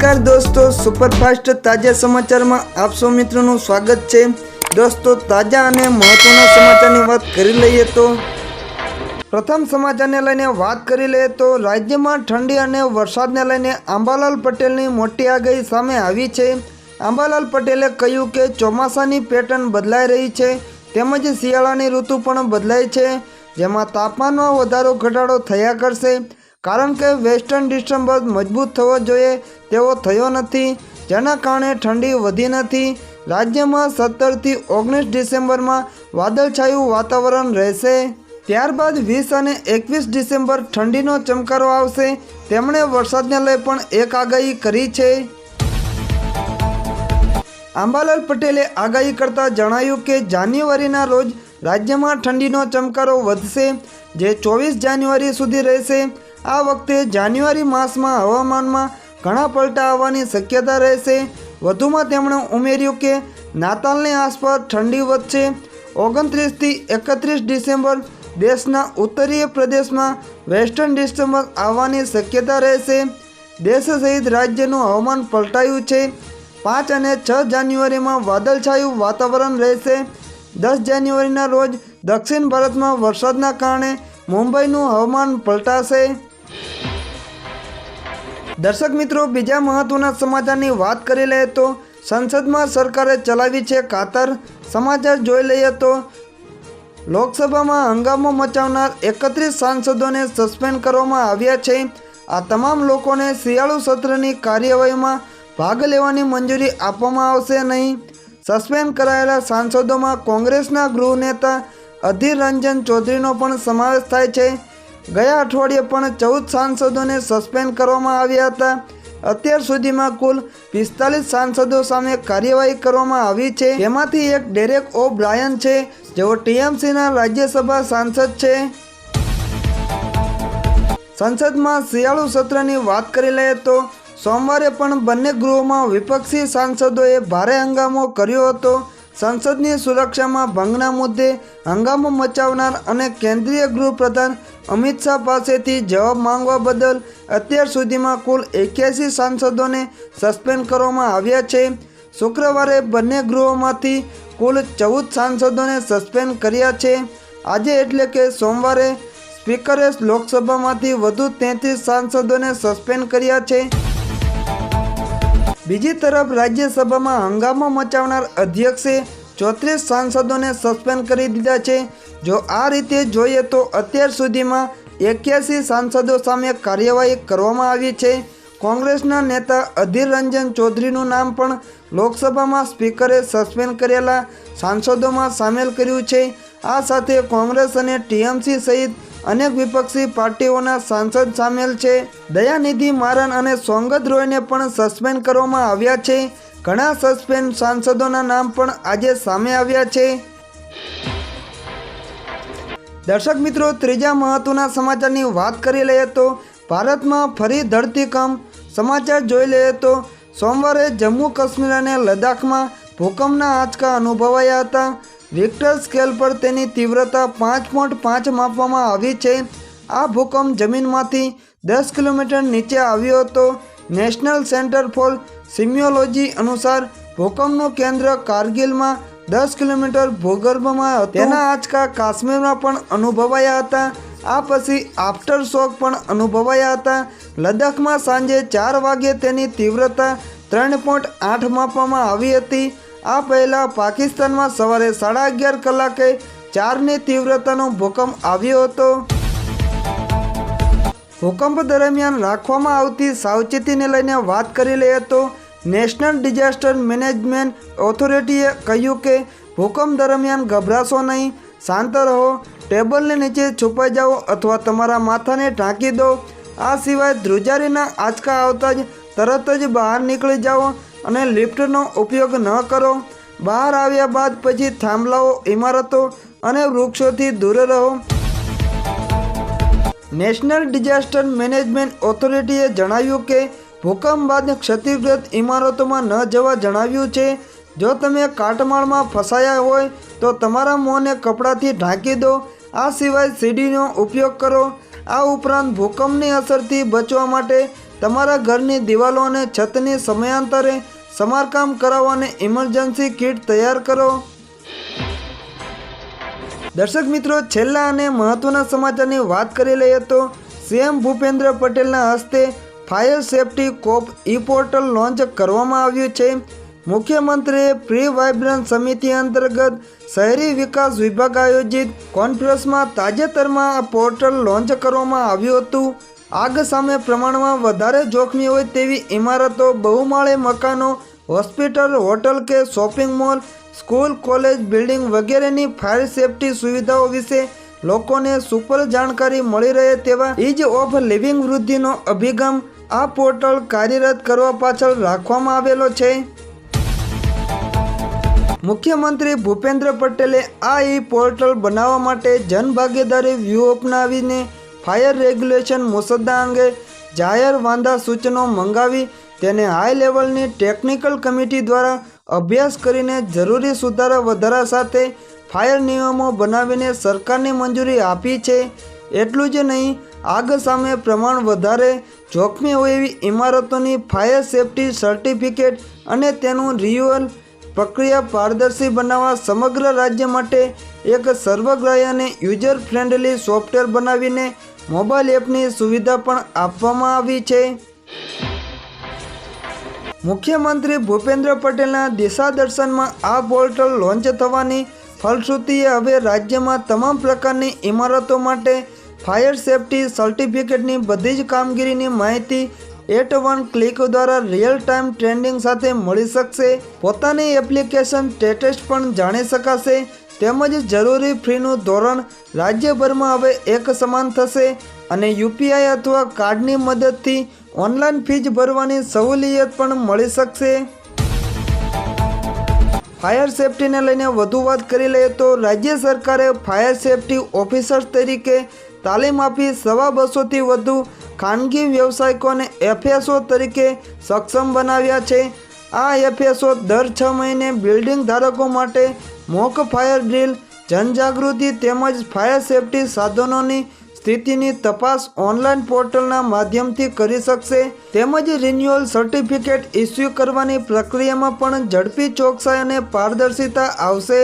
नमस्कार दोस्तों, सुपरफास्ट ताजा समाचार में आप सौ मित्रों स्वागत है। दोस्तों, ताजा और महत्वना समाचार की बात कर लीए तो प्रथम समाचार ने लईने बात कर लीए तो राज्य में ठंडी और वरसाद ने लईने अंबालाल पटेल की मोटी आगाही सामे आवी छे। अंबालाल पटेले कह्युं के ચોમાસાની पेटर्न बदलाई रही है तेमज शियाळानी ऋतु पण बदलाई है, जेमां तापमानमां वधारो घटाडो थया करशे। कारण के वेस्टर्न डिस्टर्बन्स मजबूत थवो जोईए तेवो थयो नथी, जेना कारणे ठंडी वधी नथी। राज्य में 17 થી 19 डिसेम्बर में वादळछाયું वातावरण रहेशे। त्यारबाद 20 અને 21 डिसेम्बर ठंडीनो चमकारो आवशे। तेमणे वरसादने लई पण एक आगाही करी छे। अंबालाल पटेले आगाही करता जणाव्युं के जान्युआरीना रोज राज्य में ठंडीनो चमकारो वधशे, जे 24 जान्युआरी सुधी रहेशे। आ वखते जान्युआरी मास में हवामान में घणा पलटा आववानी शक्यता रहेशे। वधुमां तेमणे उमेर्युं के नातालनी आसपास ठंडी वधशे। 29 થી 31 डिसेम्बर देशना उत्तरीय प्रदेश में वेस्टर्न डिस्टर्बन्स आववानी शक्यता रहेशे। देश सहित राज्यनुं हवामान पलटायुं छे। 5 અને 6 जान्युआरी में वादळछाયું वातावरण रहेशे। 10 जान्युआरीना रोज दक्षिण भारत में वरसादना कारणे मुंबईनुं हवामान पलटाशे। दर्शक मित्रों, बीजा महत्वना समाचारनी बात करी लईए तो संसद में सरकारे चलावी छे कातर। समाचार जोई लईए तो लोकसभा में हंगामो मचावनार 31 सांसदोने सस्पेन्ड करवामां आव्या छे। आ तमाम लोकोने शियाळु सत्रनी कार्यवाहीमां भाग लेवानी मंजूरी आपवामां आवशे नहीं। सस्पेन्ड करायेला सांसदोमां कांग्रेसना गृह नेता अधीर रंजन चौधरीनो पण समावेश थाय छे। गया अठवाडिये पण 14 सांसदोने सस्पेन्ड करवामां आव्या हता। અત્યાર સુધીમાં કુલ 45 સાંસદો સામે કાર્યવાહી કરવામાં આવી છે, જેમાંથી એક ડેરેક ઓ બ્રાયન છે, જેઓ ટીએમસીના રાજ્યસભા સાંસદ છે। સંસદમાં શિયાળુ સત્રની વાત કરી લઈએ તો સોમવારે પણ બંને ગૃહોમાં વિપક્ષી સાંસદોએ ભારે હંગામો કર્યો હતો। સંસદની સુરક્ષામાં ભંગના મુદ્દે હંગામો મચાવનાર અને કેન્દ્રીય ગૃહ પ્રધાન અમિત શાહ પાસેથી જવાબ માંગવા બદલ અત્યાર સુધીમાં કુલ 81 સાંસદોને સસ્પેન્ડ કરવામાં આવ્યા છે। શુક્રવારે બંને ગૃહોમાંથી કુલ 14 સાંસદોને સસ્પેન્ડ કર્યા છે। આજે એટલે કે સોમવારે સ્પીકરે લોકસભામાંથી વધુ 33 સાંસદોને સસ્પેન્ડ કર્યા છે। બીજી તરફ રાજ્યસભામાં હંગામો મચાવનાર અધ્યક્ષે 34 સાંસદોને સસ્પેન્ડ કરી દીધા છે। જો આ રીતે જોઈએ તો અત્યાર સુધીમાં 81 સાંસદો સામે કાર્યવાહી કરવામાં આવી છે। કોંગ્રેસના નેતા અધીર રંજન ચૌધરીનું નામ પણ લોકસભામાં સ્પીકરે સસ્પેન્ડ કરેલા સાંસદોમાં સામેલ કર્યું છે। આ સાથે કોંગ્રેસ અને ટીએમસી સહિત अनेक विपक्षी पार्टीओना सांसद सामेल छे। दयानिधि मारन अने सोंगत रॉयने पण सस्पेन्ड करवामां आव्या छे। घणा सस्पेन्ड सांसदोना नाम पण आजे सामे आव्या छे। दर्शक मित्रों, त्रीजा महत्वना समाचारनी वात करी लईए तो भारतमां फरी धरतीकंप। समाचार जोई लईए तो सोमवारे जम्मू काश्मीर अने लद्दाखमां भूकंपना आंचका अनुभवाया हता। रिक्टर स्केल पर तेनी तीव्रता 5.5 मापवामां आवी छे। आ भूकंप जमीनमांथी 10 किलोमीटर नीचे आव्यो हतो। नेशनल सेंटर फॉर सिम्योलॉजी अनुसार भूकंपनुं केंद्र कारगिलमां 10 किलोमीटर भूगर्भमां हतुं। तेना आंचका काश्मीरमां पण अनुभवाया हता। आ पछी आफ्टर शॉक पण अनुभवाया हता। लद्दाखमां सांजे 4 वागे तेनी तीव्रता 3.8 मापवामां आवी हती। आ पहला पाकिस्तान में सवारे 11:30 कलाके 4 तीव्रतानो भूकंप आव्यो हतो। भूकंप दरमियान राखवामां आवती सावचेतीने लईने वात करी लईए तो नेशनल डिजास्टर मैनेजमेंट ऑथोरिटीए कह्युं के भूकंप दरमियान गभराशो नहीं, शांत रहो, टेबलने नीचे छुपाई जाओ अथवा तमारा माथाने ढांकी दो। आ सिवाय ध्रुजारीना आंचका आवता ज तरत ज बहार निकली जाओ અને લિફ્ટનો ઉપયોગ ન કરો। બહાર આવ્યા બાદ પછી થાંભલાઓ, ઇમારતો અને વૃક્ષોથી દૂર રહો। નેશનલ ડિઝાસ્ટર મેનેજમેન્ટ ઓથોરિટીએ જણાવ્યું કે ભૂકંપ બાદ ક્ષતિગ્રસ્ત ઇમારતોમાં ન જવા જણાવ્યું છે। જો તમે કાટમાળમાં ફસાયા હોય તો તમારા મોંને કપડાથી ઢાંકી દો। આ સિવાય સીડીનો ઉપયોગ કરો। આ ઉપરાંત ભૂકંપની અસરથી બચવા માટે તમારા ઘરની દિવાલો અને છતની સમયાંતરે સમારકામ કરાવો અને ઇમરજન્સી કિટ તૈયાર કરો। દર્શક મિત્રો, છેલ્લા અને મહત્વના સમાચારની વાત કરી લઈએ તો સીએમ ભૂપેન્દ્ર પટેલના હસ્તે ફાયર સેફટી કોપ ઈ પોર્ટલ લોન્ચ કરવામાં આવ્યું છે। મુખ્યમંત્રીએ પ્રી વાઇબ્રન્ટ સમિતિ અંતર્ગત શહેરી વિકાસ વિભાગ આયોજિત કોન્ફરન્સમાં તાજેતરમાં આ પોર્ટલ લોન્ચ કરવામાં આવ્યું હતું। આગ સામે પ્રમાણમાં વધારે જોખમી હોય તેવી ઇમારતો, બહુમાળી મકાનો, હોસ્પિટલ, હોટલ કે shopping mall, school, college building વગેરેની ફાયર સેફટી સુવિધાઓ વિશે લોકોને સુપર જાણકારી મળી રહે તેવા ઇઝ ઓફ લિવિંગ વૃદ્ધિનો અભિગમ આ પોર્ટલ કાર્યરત કરવા પાછળ રાખવામાં આવેલો છે। મુખ્યમંત્રી ભૂપેન્દ્ર પટેલે આ ઈ પોર્ટલ બનાવવા માટે જનભાગીદારી વ્યૂહ અપનાવીને ફાયર રેગ્યુલેશન મુસદ્દા અંગે જાહેર વાંધા સૂચનો મંગાવી તેને હાઈ લેવલની ટેકનિકલ કમિટી દ્વારા અભ્યાસ કરીને જરૂરી સુધારા વધારા સાથે ફાયર નિયમો બનાવીને સરકારની મંજૂરી આપી છે। એટલું જ નહીં, આગ સામે પ્રમાણ વધારે જોખમી હોય એવી ઇમારતોની ફાયર સેફટી સર્ટિફિકેટ અને તેનું રિન્યુઅલ પ્રક્રિયા પારદર્શી બનાવવા સમગ્ર રાજ્ય માટે એક સર્વગ્રાહી અને યુઝર ફ્રેન્ડલી સોફ્ટવેર બનાવીને મોબાઈલ એપની સુવિધા પણ આપવામાં આવી છે। મુખ્યમંત્રી ભૂપેન્દ્ર પટેલના દિશાદર્શનમાં આ પોર્ટલ લોન્ચ થવાની ફલશ્રુતિએ હવે રાજ્યમાં તમામ પ્રકારની ઇમારતો માટે ફાયર સેફટી સર્ટિફિકેટની બધી જ કામગીરીની માહિતી એટ વન ક્લિક દ્વારા રિયલ ટાઈમ ટ્રેન્ડિંગ સાથે મળી શકશે। પોતાની એપ્લિકેશન સ્ટેટસ પણ જાણી શકાશે। તેમજ જરૂરી ફીનું ધોરણ રાજ્યભરમાં હવે એક સમાન થશે અને યુપીઆઈ અથવા કાર્ડની મદદથી ઓનલાઈન ફીસ ભરવાની સહુલિયત પણ મળી શકશે। ફાયર સેફટીને લઈને વધુ વાત કરી લઈએ તો રાજ્ય સરકારે ફાયર સેફટી ઓફિસર્સ તરીકે તાલીમ આપી 250થી વધુ ખાનગી વ્યવસાયિકોને એફએસઓ તરીકે સક્ષમ બનાવ્યા છે। આ એફએસઓ દર 6 મહિને બિલ્ડિંગ ધારકો માટે મોક ફાયર ડ્રીલ, જનજાગૃતિ તેમજ ફાયર સેફટી સાધનોની સ્થિતિની તપાસ ઓનલાઈન પોર્ટલના માધ્યમથી કરી શકશે। તેમજ રિન્યુઅલ સર્ટિફિકેટ ઇસ્યુ કરવાની પ્રક્રિયામાં પણ ઝડપી, ચોકસાઈ અને પારદર્શિતા આવશે।